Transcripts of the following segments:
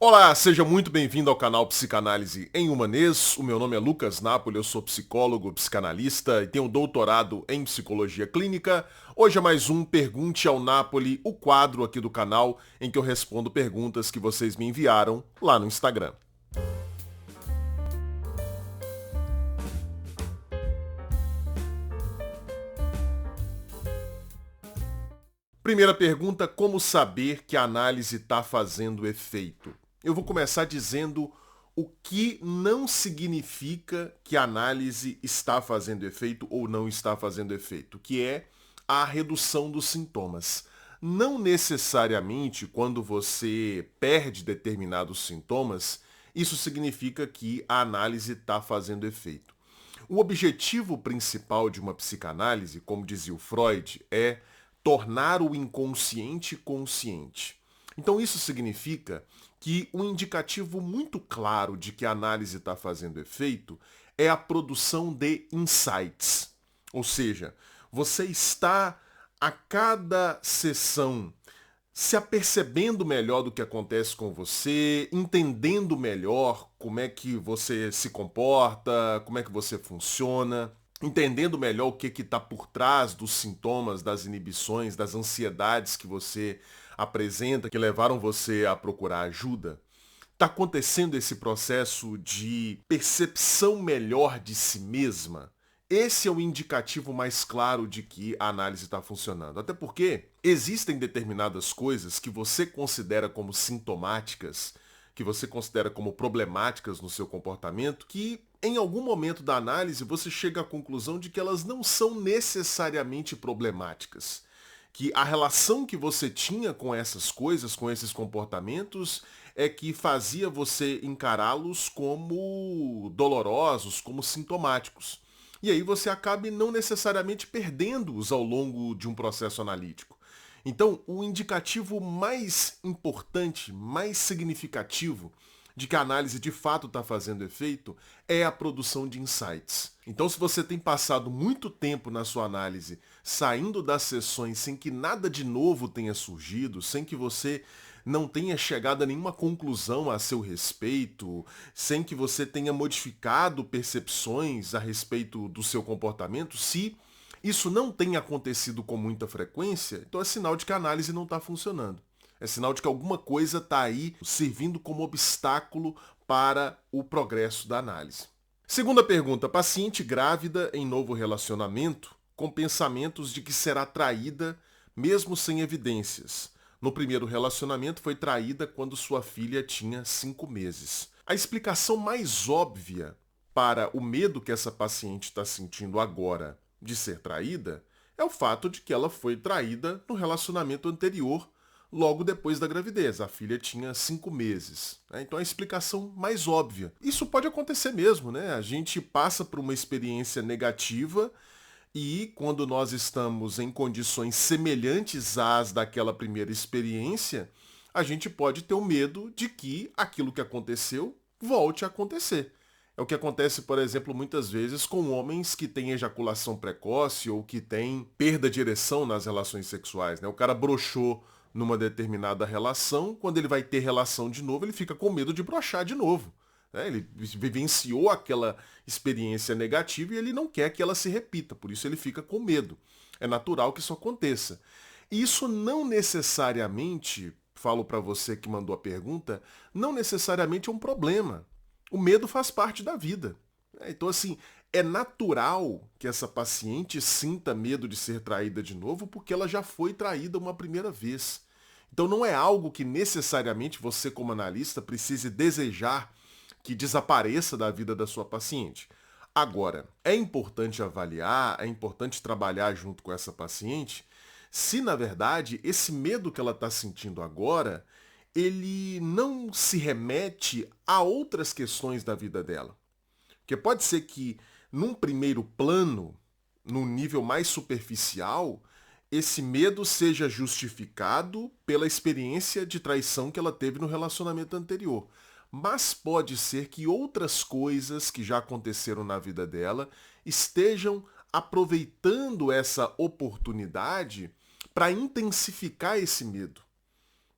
Olá, seja muito bem-vindo ao canal Psicanálise em Humanês. O meu nome é Lucas Napoli, eu sou psicólogo, psicanalista e tenho doutorado em psicologia clínica. Hoje é mais um Pergunte ao Napoli, o quadro aqui do canal em que eu respondo perguntas que vocês me enviaram lá no Instagram. Primeira pergunta, como saber que a análise está fazendo efeito? Eu vou começar dizendo o que não significa que a análise está fazendo efeito ou não está fazendo efeito, que é a redução dos sintomas. Não necessariamente quando você perde determinados sintomas, isso significa que a análise está fazendo efeito. O objetivo principal de uma psicanálise, como dizia o Freud, é tornar o inconsciente consciente. Então isso significa que um indicativo muito claro de que a análise está fazendo efeito é a produção de insights. Ou seja, você está a cada sessão se apercebendo melhor do que acontece com você, entendendo melhor como é que você se comporta, como é que você funciona, entendendo melhor o que está por trás dos sintomas, das inibições, das ansiedades que você apresenta, que levaram você a procurar ajuda. Está acontecendo esse processo de percepção melhor de si mesma? Esse é o indicativo mais claro de que a análise está funcionando. Até porque existem determinadas coisas que você considera como sintomáticas, que você considera como problemáticas no seu comportamento, que em algum momento da análise você chega à conclusão de que elas não são necessariamente problemáticas. Que a relação que você tinha com essas coisas, com esses comportamentos, é que fazia você encará-los como dolorosos, como sintomáticos. E aí você acaba não necessariamente perdendo-os ao longo de um processo analítico. Então, o indicativo mais importante, mais significativo de que a análise de fato está fazendo efeito é a produção de insights. Então, se você tem passado muito tempo na sua análise saindo das sessões sem que nada de novo tenha surgido, sem que você não tenha chegado a nenhuma conclusão a seu respeito, sem que você tenha modificado percepções a respeito do seu comportamento, se isso não tem acontecido com muita frequência, então é sinal de que a análise não está funcionando. É sinal de que alguma coisa está aí servindo como obstáculo para o progresso da análise. Segunda pergunta, paciente grávida em novo relacionamento com pensamentos de que será traída mesmo sem evidências. No primeiro relacionamento foi traída quando sua filha tinha 5 meses. A explicação mais óbvia para o medo que essa paciente está sentindo agora de ser traída é o fato de que ela foi traída no relacionamento anterior, logo depois da gravidez. A filha tinha 5 meses. Então a explicação mais óbvia. Isso pode acontecer mesmo, né? A gente passa por uma experiência negativa e quando nós estamos em condições semelhantes às daquela primeira experiência, a gente pode ter o medo de que aquilo que aconteceu volte a acontecer. É o que acontece, por exemplo, muitas vezes com homens que têm ejaculação precoce ou que têm perda de ereção nas relações sexuais, né? O cara broxou numa determinada relação, quando ele vai ter relação de novo, ele fica com medo de broxar de novo. Né? Ele vivenciou aquela experiência negativa e ele não quer que ela se repita, por isso ele fica com medo. É natural que isso aconteça. E isso não necessariamente, falo para você que mandou a pergunta, não necessariamente é um problema. O medo faz parte da vida. Então, assim, é natural que essa paciente sinta medo de ser traída de novo porque ela já foi traída uma primeira vez. Então, não é algo que necessariamente você, como analista, precise desejar que desapareça da vida da sua paciente. Agora, é importante avaliar, é importante trabalhar junto com essa paciente se, na verdade, esse medo que ela está sentindo agora ele não se remete a outras questões da vida dela. Porque pode ser que, num primeiro plano, num nível mais superficial, esse medo seja justificado pela experiência de traição que ela teve no relacionamento anterior. Mas pode ser que outras coisas que já aconteceram na vida dela estejam aproveitando essa oportunidade para intensificar esse medo.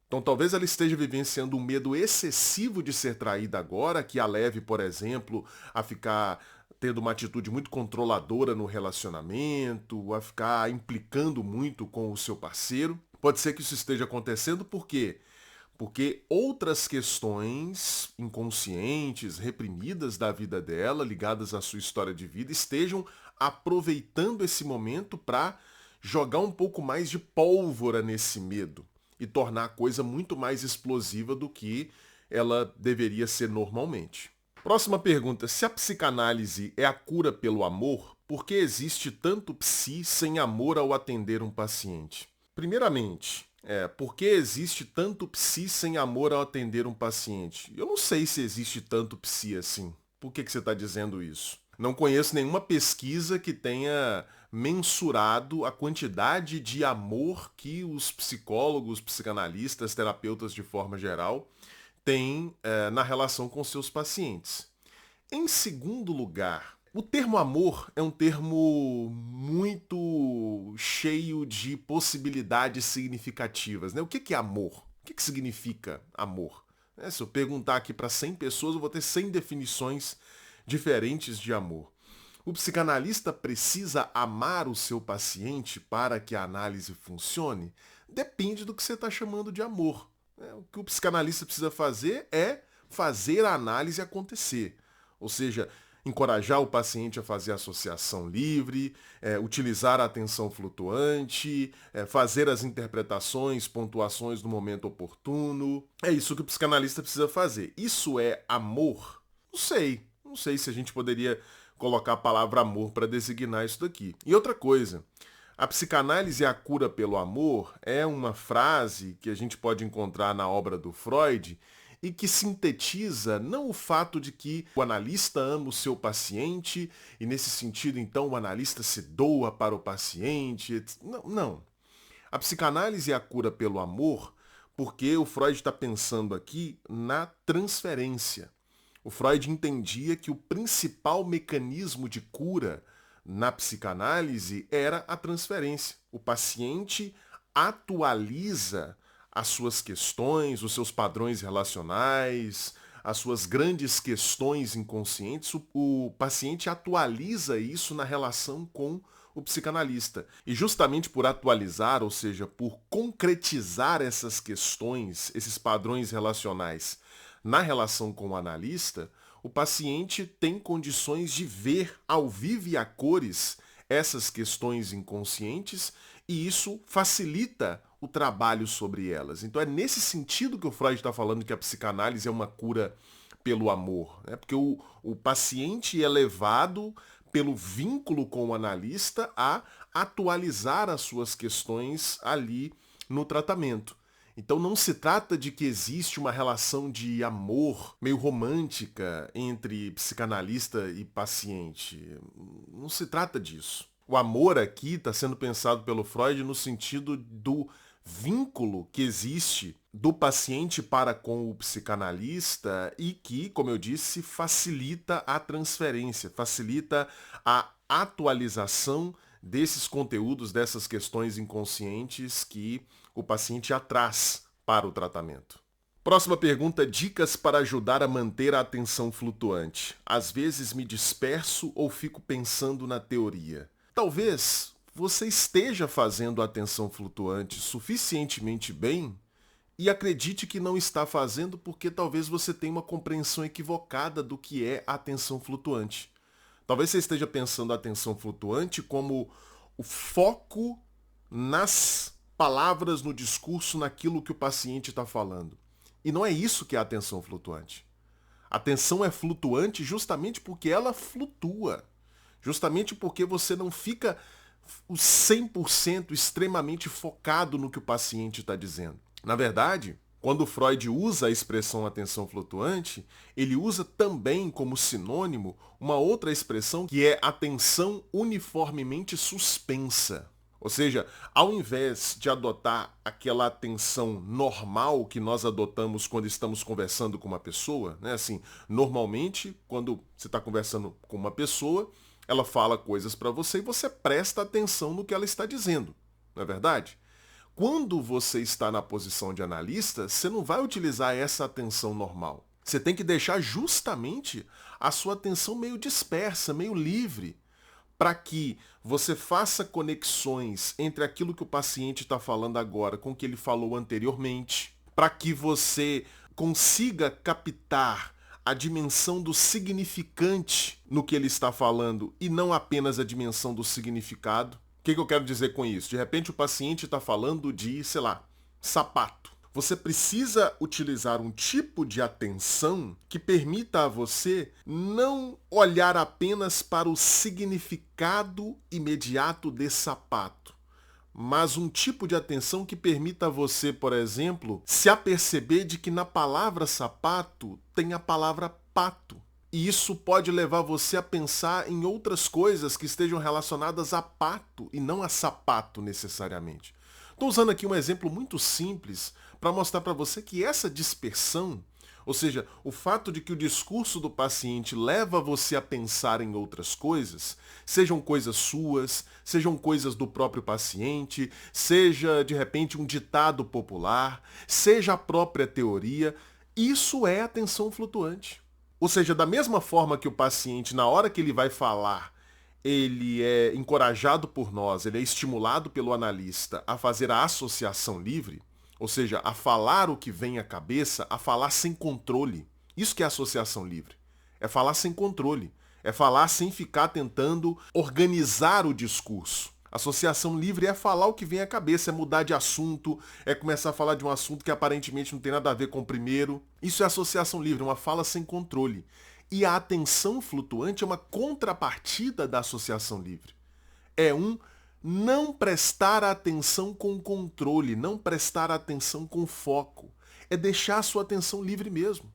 Então talvez ela esteja vivenciando um medo excessivo de ser traída agora, que a leve, por exemplo, a ficar tendo uma atitude muito controladora no relacionamento, a ficar implicando muito com o seu parceiro. Pode ser que isso esteja acontecendo porque outras questões inconscientes, reprimidas da vida dela, ligadas à sua história de vida, estejam aproveitando esse momento para jogar um pouco mais de pólvora nesse medo e tornar a coisa muito mais explosiva do que ela deveria ser normalmente. Próxima pergunta: se a psicanálise é a cura pelo amor, por que existe tanto psi sem amor ao atender um paciente? Primeiramente, por que existe tanto psi sem amor ao atender um paciente? Eu não sei se existe tanto psi assim. Por que você está dizendo isso? Não conheço nenhuma pesquisa que tenha mensurado a quantidade de amor que os psicólogos, psicanalistas, terapeutas de forma geral têm na relação com seus pacientes. Em segundo lugar, o termo amor é um termo muito cheio de possibilidades significativas, né? O que é amor? O que significa amor? Se eu perguntar aqui para 100 pessoas, eu vou ter 100 definições diferentes de amor. O psicanalista precisa amar o seu paciente para que a análise funcione? Depende do que você está chamando de amor. O que o psicanalista precisa fazer é fazer a análise acontecer. Ou seja, encorajar o paciente a fazer associação livre, utilizar a atenção flutuante, fazer as interpretações, pontuações no momento oportuno. É isso que o psicanalista precisa fazer. Isso é amor? Não sei. Não sei se a gente poderia colocar a palavra amor para designar isso daqui. E outra coisa, a psicanálise é a cura pelo amor é uma frase que a gente pode encontrar na obra do Freud e que sintetiza não o fato de que o analista ama o seu paciente e nesse sentido então o analista se doa para o paciente. Não, não. A psicanálise é a cura pelo amor porque o Freud está pensando aqui na transferência. O Freud entendia que o principal mecanismo de cura na psicanálise era a transferência. O paciente atualiza as suas questões, os seus padrões relacionais, as suas grandes questões inconscientes. O paciente atualiza isso na relação com o psicanalista. E justamente por atualizar, ou seja, por concretizar essas questões, esses padrões relacionais na relação com o analista, o paciente tem condições de ver ao vivo e a cores essas questões inconscientes e isso facilita o trabalho sobre elas. Então é nesse sentido que o Freud está falando que a psicanálise é uma cura pelo amor, né? Porque o paciente é levado pelo vínculo com o analista a atualizar as suas questões ali no tratamento. Então não se trata de que existe uma relação de amor meio romântica entre psicanalista e paciente. Não se trata disso. O amor aqui está sendo pensado pelo Freud no sentido do vínculo que existe do paciente para com o psicanalista e que, como eu disse, facilita a transferência, facilita a atualização desses conteúdos, dessas questões inconscientes que o paciente traz para o tratamento. Próxima pergunta: dicas para ajudar a manter a atenção flutuante. Às vezes me disperso ou fico pensando na teoria. Talvez você esteja fazendo a atenção flutuante suficientemente bem e acredite que não está fazendo porque talvez você tenha uma compreensão equivocada do que é a atenção flutuante. Talvez você esteja pensando a atenção flutuante como o foco nas palavras, no discurso, naquilo que o paciente está falando. E não é isso que é a atenção flutuante. A atenção é flutuante justamente porque ela flutua. Justamente porque você não fica o 100% extremamente focado no que o paciente está dizendo. Na verdade, quando Freud usa a expressão atenção flutuante, ele usa também como sinônimo uma outra expressão que é atenção uniformemente suspensa. Ou seja, ao invés de adotar aquela atenção normal que nós adotamos quando estamos conversando com uma pessoa, né? Assim, normalmente, quando você está conversando com uma pessoa, ela fala coisas para você e você presta atenção no que ela está dizendo, não é verdade? Quando você está na posição de analista, você não vai utilizar essa atenção normal. Você tem que deixar justamente a sua atenção meio dispersa, meio livre, para que você faça conexões entre aquilo que o paciente está falando agora com o que ele falou anteriormente, para que você consiga captar a dimensão do significante no que ele está falando e não apenas a dimensão do significado. O que eu quero dizer com isso? De repente o paciente está falando de, sei lá, sapato. Você precisa utilizar um tipo de atenção que permita a você não olhar apenas para o significado imediato de sapato, mas um tipo de atenção que permita a você, por exemplo, se aperceber de que na palavra sapato tem a palavra pato. E isso pode levar você a pensar em outras coisas que estejam relacionadas a pato e não a sapato necessariamente. Estou usando aqui um exemplo muito simples para mostrar para você que essa dispersão, ou seja, o fato de que o discurso do paciente leva você a pensar em outras coisas, sejam coisas suas, sejam coisas do próprio paciente, seja de repente um ditado popular, seja a própria teoria, isso é atenção flutuante. Ou seja, da mesma forma que o paciente, na hora que ele vai falar, ele é encorajado por nós, ele é estimulado pelo analista a fazer a associação livre, ou seja, a falar o que vem à cabeça, a falar sem controle. Isso que é associação livre. É falar sem controle. É falar sem ficar tentando organizar o discurso. Associação livre é falar o que vem à cabeça, é mudar de assunto, é começar a falar de um assunto que aparentemente não tem nada a ver com o primeiro. Isso é associação livre, uma fala sem controle. E a atenção flutuante é uma contrapartida da associação livre. É um não prestar atenção com controle, não prestar atenção com foco. É deixar a sua atenção livre mesmo.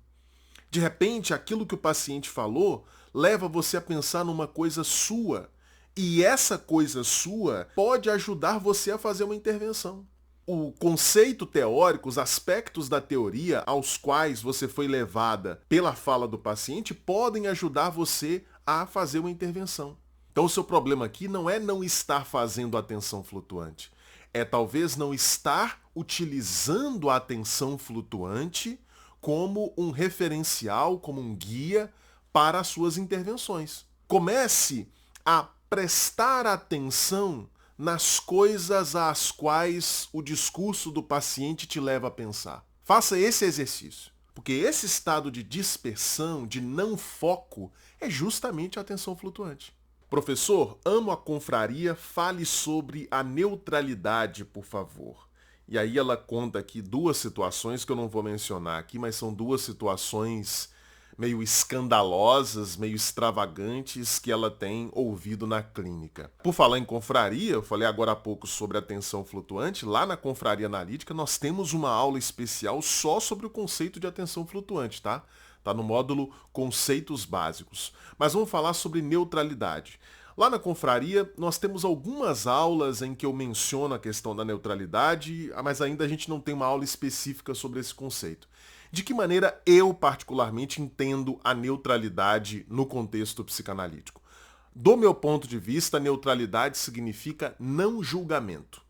De repente, aquilo que o paciente falou leva você a pensar numa coisa sua. E essa coisa sua pode ajudar você a fazer uma intervenção. O conceito teórico, os aspectos da teoria aos quais você foi levada pela fala do paciente podem ajudar você a fazer uma intervenção. Então o seu problema aqui não é não estar fazendo atenção flutuante, é talvez não estar utilizando a atenção flutuante como um referencial, como um guia para as suas intervenções. Comece a prestar atenção nas coisas às quais o discurso do paciente te leva a pensar. Faça esse exercício, porque esse estado de dispersão, de não foco, é justamente a atenção flutuante. Professor, amo a confraria, fale sobre a neutralidade, por favor. E aí ela conta aqui duas situações que eu não vou mencionar aqui, mas são duas situações meio escandalosas, meio extravagantes que ela tem ouvido na clínica. Por falar em confraria, eu falei agora há pouco sobre atenção flutuante, lá na Confraria Analítica nós temos uma aula especial só sobre o conceito de atenção flutuante, tá? Tá no módulo Conceitos Básicos. Mas vamos falar sobre neutralidade. Lá na confraria, nós temos algumas aulas em que eu menciono a questão da neutralidade, mas ainda a gente não tem uma aula específica sobre esse conceito. De que maneira eu, particularmente, entendo a neutralidade no contexto psicanalítico? Do meu ponto de vista, neutralidade significa não julgamento.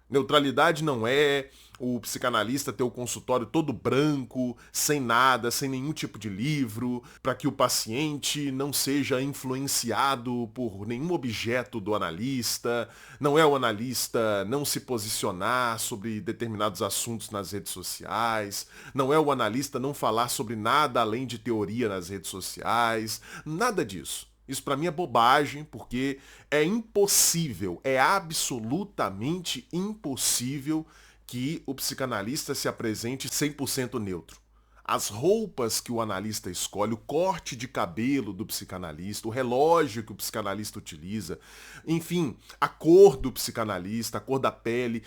Neutralidade não é o psicanalista ter o consultório todo branco, sem nada, sem nenhum tipo de livro, para que o paciente não seja influenciado por nenhum objeto do analista. Não é o analista não se posicionar sobre determinados assuntos nas redes sociais. Não é o analista não falar sobre nada além de teoria nas redes sociais. Nada disso. Isso para mim é bobagem, porque é impossível, é absolutamente impossível que o psicanalista se apresente 100% neutro. As roupas que o analista escolhe, o corte de cabelo do psicanalista, o relógio que o psicanalista utiliza, enfim, a cor do psicanalista, a cor da pele,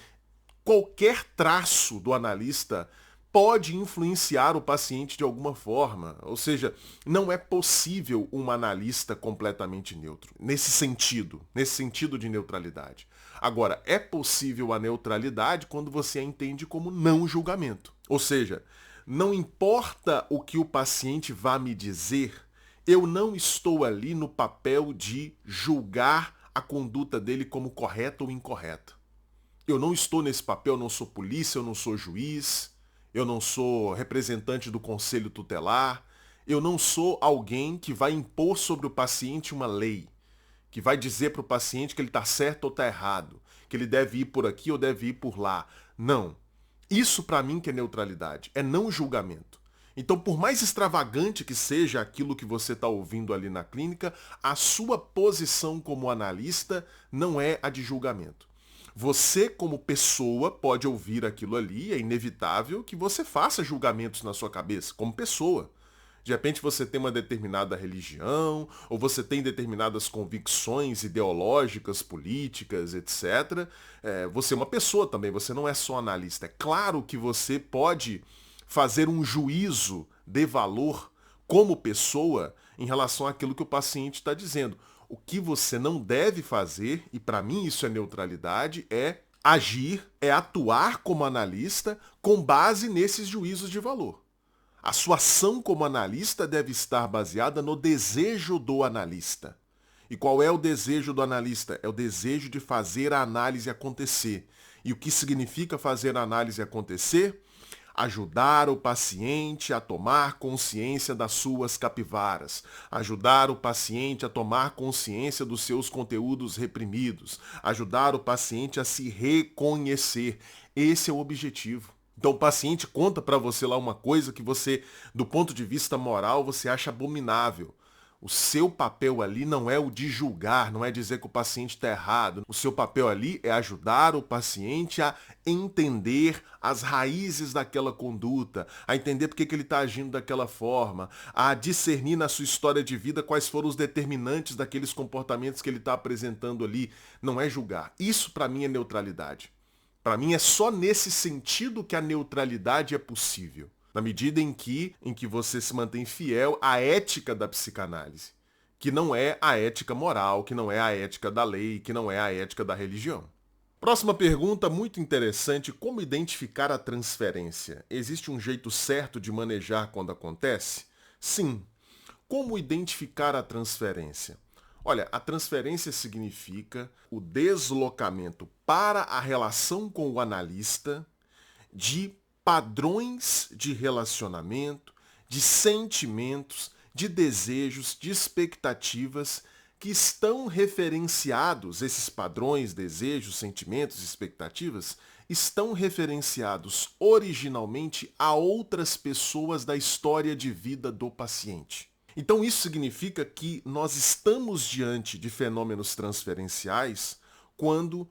qualquer traço do analista pode influenciar o paciente de alguma forma. Ou seja, não é possível um analista completamente neutro, nesse sentido de neutralidade. Agora, é possível a neutralidade quando você a entende como não julgamento. Ou seja, não importa o que o paciente vá me dizer, eu não estou ali no papel de julgar a conduta dele como correta ou incorreta. Eu não estou nesse papel, eu não sou polícia, eu não sou juiz, eu não sou representante do conselho tutelar, eu não sou alguém que vai impor sobre o paciente uma lei, que vai dizer para o paciente que ele está certo ou está errado, que ele deve ir por aqui ou deve ir por lá. Não. Isso para mim que é neutralidade, é não julgamento. Então, por mais extravagante que seja aquilo que você está ouvindo ali na clínica, a sua posição como analista não é a de julgamento. Você, como pessoa, pode ouvir aquilo ali, é inevitável que você faça julgamentos na sua cabeça, como pessoa. De repente você tem uma determinada religião, ou você tem determinadas convicções ideológicas, políticas, etc. Você é uma pessoa também, você não é só analista. É claro que você pode fazer um juízo de valor como pessoa em relação àquilo que o paciente está dizendo. O que você não deve fazer, e para mim isso é neutralidade, é agir, é atuar como analista com base nesses juízos de valor. A sua ação como analista deve estar baseada no desejo do analista. E qual é o desejo do analista? É o desejo de fazer a análise acontecer. E o que significa fazer a análise acontecer? Ajudar o paciente a tomar consciência das suas capivaras, ajudar o paciente a tomar consciência dos seus conteúdos reprimidos, ajudar o paciente a se reconhecer. Esse é o objetivo. Então o paciente conta para você lá uma coisa que você, do ponto de vista moral, você acha abominável. O seu papel ali não é o de julgar, não é dizer que o paciente está errado. O seu papel ali é ajudar o paciente a entender as raízes daquela conduta, a entender por que ele está agindo daquela forma, a discernir na sua história de vida quais foram os determinantes daqueles comportamentos que ele está apresentando ali. Não é julgar. Isso para mim é neutralidade. Para mim é só nesse sentido que a neutralidade é possível. Na medida em que você se mantém fiel à ética da psicanálise, que não é a ética moral, que não é a ética da lei, que não é a ética da religião. Próxima pergunta, muito interessante: como identificar a transferência? Existe um jeito certo de manejar quando acontece? Sim. Como identificar a transferência? Olha, a transferência significa o deslocamento para a relação com o analista de padrões de relacionamento, de sentimentos, de desejos, de expectativas que estão referenciados, esses padrões, desejos, sentimentos, expectativas, estão referenciados originalmente a outras pessoas da história de vida do paciente. Então isso significa que nós estamos diante de fenômenos transferenciais quando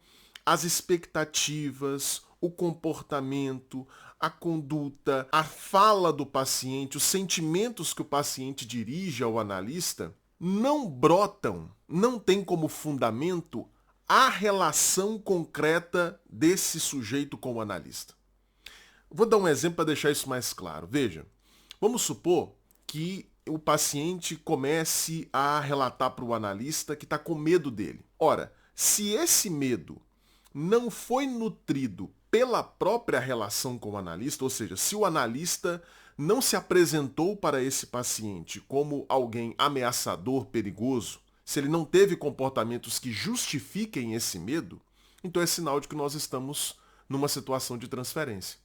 as expectativas, o comportamento, a conduta, a fala do paciente, os sentimentos que o paciente dirige ao analista não brotam, não tem como fundamento a relação concreta desse sujeito com o analista. Vou dar um exemplo para deixar isso mais claro. Veja, vamos supor que o paciente comece a relatar para o analista que está com medo dele. Ora, se esse medo não foi nutrido pela própria relação com o analista, ou seja, se o analista não se apresentou para esse paciente como alguém ameaçador, perigoso, se ele não teve comportamentos que justifiquem esse medo, então é sinal de que nós estamos numa situação de transferência.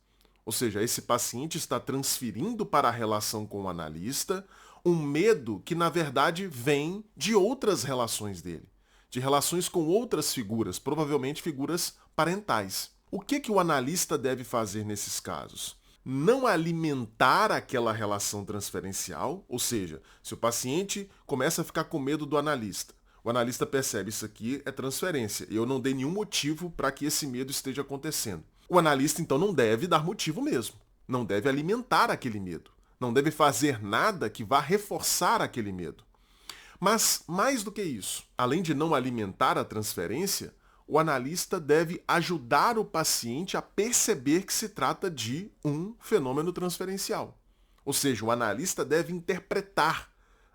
Ou seja, esse paciente está transferindo para a relação com o analista um medo que, na verdade, vem de outras relações dele, de relações com outras figuras, provavelmente figuras parentais. O que o analista deve fazer nesses casos? Não alimentar aquela relação transferencial, ou seja, se o paciente começa a ficar com medo do analista, o analista percebe isso aqui é transferência e eu não dei nenhum motivo para que esse medo esteja acontecendo. O analista, então, não deve dar motivo mesmo, não deve alimentar aquele medo, não deve fazer nada que vá reforçar aquele medo. Mas, mais do que isso, além de não alimentar a transferência, o analista deve ajudar o paciente a perceber que se trata de um fenômeno transferencial. Ou seja, o analista deve interpretar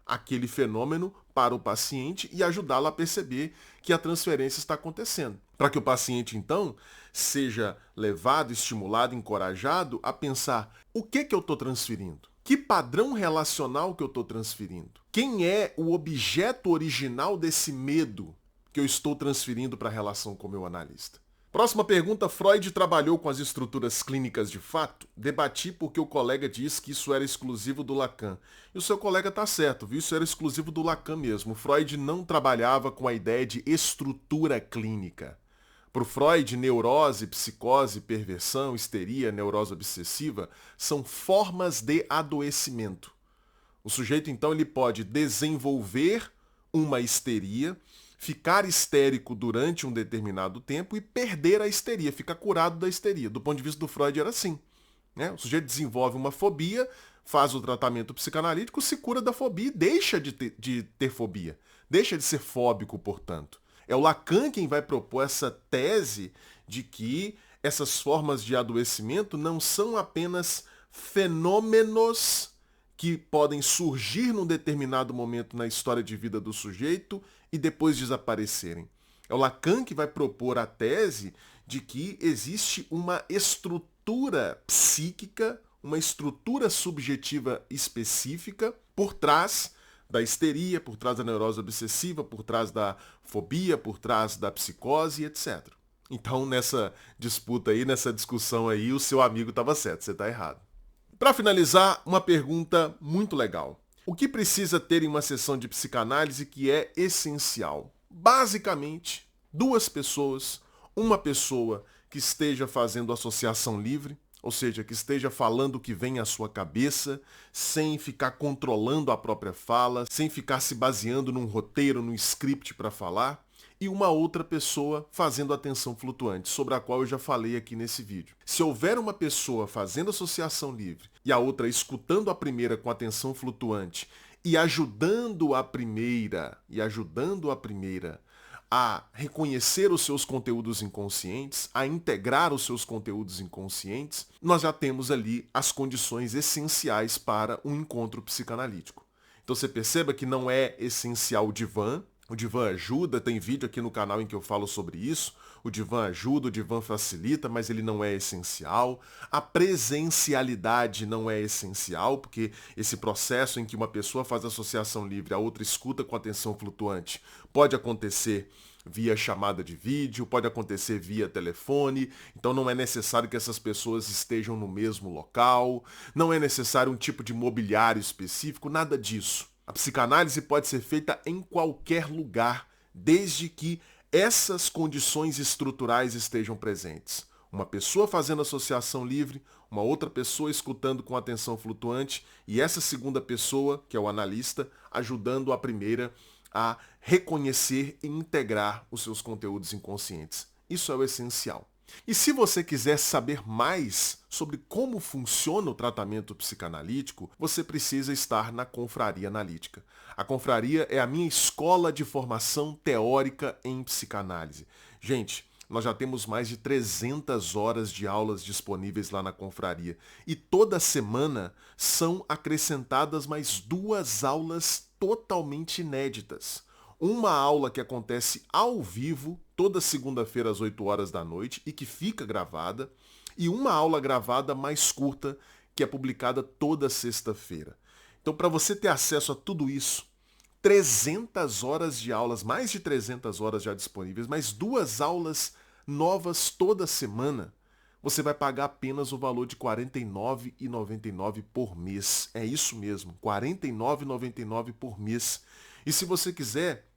aquele fenômeno para o paciente e ajudá-lo a perceber que a transferência está acontecendo. Para que o paciente, então, seja levado, estimulado, encorajado a pensar: o que eu estou transferindo? Que padrão relacional que eu estou transferindo? Quem é o objeto original desse medo que eu estou transferindo para a relação com o meu analista? Próxima pergunta, Freud trabalhou com as estruturas clínicas de fato? Debati porque o colega diz que isso era exclusivo do Lacan. E o seu colega está certo, viu? Isso era exclusivo do Lacan mesmo. Freud não trabalhava com a ideia de estrutura clínica. Para o Freud, neurose, psicose, perversão, histeria, neurose obsessiva são formas de adoecimento. O sujeito, então, ele pode desenvolver uma histeria, ficar histérico durante um determinado tempo e perder a histeria, ficar curado da histeria. Do ponto de vista do Freud era assim, né? O sujeito desenvolve uma fobia, faz o tratamento psicanalítico, se cura da fobia e deixa de ter fobia. Deixa de ser fóbico, portanto. É o Lacan quem vai propor essa tese de que essas formas de adoecimento não são apenas fenômenos que podem surgir num determinado momento na história de vida do sujeito e depois desaparecerem. É o Lacan que vai propor a tese de que existe uma estrutura psíquica, uma estrutura subjetiva específica por trás da histeria, por trás da neurose obsessiva, por trás da fobia, por trás da psicose, etc. Então, nessa disputa aí, nessa discussão aí, o seu amigo estava certo, você está errado. Para finalizar, uma pergunta muito legal. O que precisa ter em uma sessão de psicanálise que é essencial? Basicamente, duas pessoas, uma pessoa que esteja fazendo associação livre, ou seja, que esteja falando o que vem à sua cabeça, sem ficar controlando a própria fala, sem ficar se baseando num roteiro, num script para falar, e uma outra pessoa fazendo atenção flutuante, sobre a qual eu já falei aqui nesse vídeo. Se houver uma pessoa fazendo associação livre e a outra escutando a primeira com atenção flutuante e ajudando a primeira a reconhecer os seus conteúdos inconscientes, a integrar os seus conteúdos inconscientes, nós já temos ali as condições essenciais para um encontro psicanalítico. Então você perceba que não é essencial o divã. O divã ajuda, tem vídeo aqui no canal em que eu falo sobre isso. O divã ajuda, o divã facilita, mas ele não é essencial. A presencialidade não é essencial, porque esse processo em que uma pessoa faz associação livre, a outra escuta com atenção flutuante, pode acontecer via chamada de vídeo, pode acontecer via telefone, então não é necessário que essas pessoas estejam no mesmo local, não é necessário um tipo de mobiliário específico, nada disso. A psicanálise pode ser feita em qualquer lugar, desde que essas condições estruturais estejam presentes. Uma pessoa fazendo associação livre, uma outra pessoa escutando com atenção flutuante e essa segunda pessoa, que é o analista, ajudando a primeira a reconhecer e integrar os seus conteúdos inconscientes. Isso é o essencial. E se você quiser saber mais sobre como funciona o tratamento psicanalítico, você precisa estar na Confraria Analítica. A Confraria é a minha escola de formação teórica em psicanálise. Gente, nós já temos mais de 300 horas de aulas disponíveis lá na Confraria. E toda semana são acrescentadas mais 2 aulas totalmente inéditas. Uma aula que acontece ao vivo, toda segunda-feira às 8 horas da noite e que fica gravada, e uma aula gravada mais curta que é publicada toda sexta-feira. Então, para você ter acesso a tudo isso, 300 horas de aulas, mais de 300 horas já disponíveis, mais 2 aulas novas toda semana, você vai pagar apenas o valor de R$ 49,99 por mês. É isso mesmo, R$ 49,99 por mês. E se você quiser,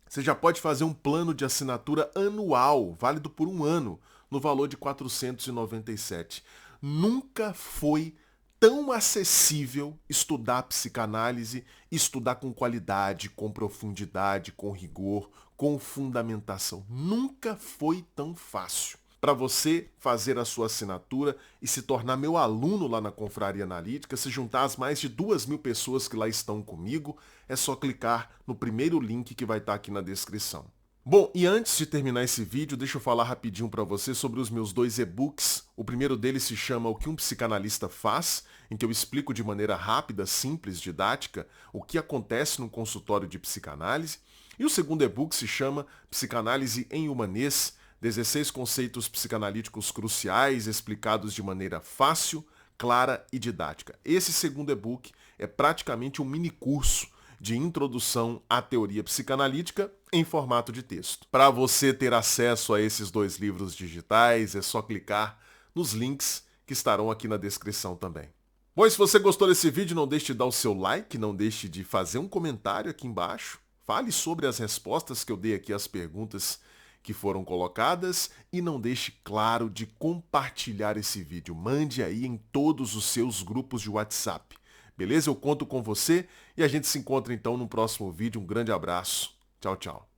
você já pode fazer um plano de assinatura anual, válido por 1 ano, no valor de R$ 497. Nunca foi tão acessível estudar psicanálise, estudar com qualidade, com profundidade, com rigor, com fundamentação. Nunca foi tão fácil. Para você fazer a sua assinatura e se tornar meu aluno lá na Confraria Analítica, se juntar às mais de 2.000 pessoas que lá estão comigo, é só clicar no primeiro link que vai estar aqui na descrição. Bom, e antes de terminar esse vídeo, deixa eu falar rapidinho para você sobre os meus 2 e-books. O primeiro deles se chama O que um psicanalista faz, em que eu explico de maneira rápida, simples, didática, o que acontece no consultório de psicanálise. E o segundo e-book se chama Psicanálise em Humanês, 16 conceitos psicanalíticos cruciais explicados de maneira fácil, clara e didática. Esse segundo e-book é praticamente um mini curso de Introdução à Teoria Psicanalítica em formato de texto. Para você ter acesso a esses 2 livros digitais, é só clicar nos links que estarão aqui na descrição também. Bom, e se você gostou desse vídeo, não deixe de dar o seu like, não deixe de fazer um comentário aqui embaixo. Fale sobre as respostas que eu dei aqui às perguntas que foram colocadas e não deixe, claro, de compartilhar esse vídeo. Mande aí em todos os seus grupos de WhatsApp. Beleza? Eu conto com você e a gente se encontra então no próximo vídeo. Um grande abraço. Tchau, tchau.